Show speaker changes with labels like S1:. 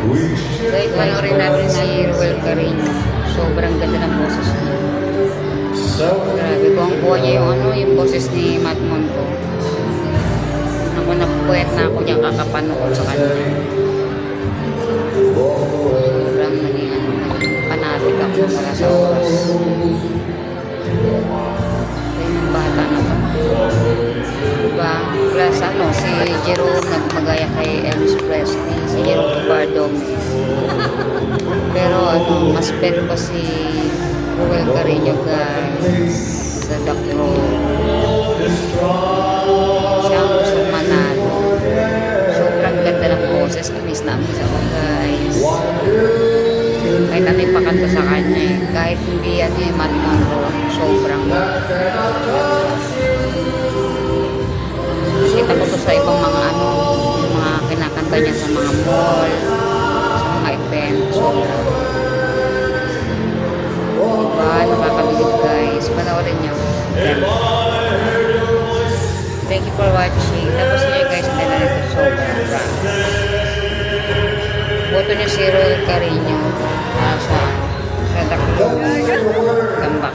S1: Guys, panoorin natin si Ruel Carino. Sobrang ganda ng boses niya. Grabe, kuha niya yung yung boses ni Matt Monto. Ako napuwet na ako niyang kakapanood sa kanya. Sobrang naging panatig ako para sa oras. Ayun yung bata na to. Diba? Plus si Jerome nagmagaya kay Elvis Presley, si Jerome Bardome. Pero mas pet pa si Ruel Carino guys sa The Crow. Siya ang gusto manalo. Sobrang ganda ng boses. Amis na amis ako guys. Kahit ano yung pakanta sa kanya kahit hindi Matt Monto, sobrang kita ko to sa ibang mga mga kinakanta niya sa mga mall, sa mga event. Sobrang diba, nakakabilib guys. Panoorin niyo. Thank you for watching. Tapos niyo guys, hindi na ito sobrang proud. Boto niyo si Ruel Carino sa Daklo Gambak.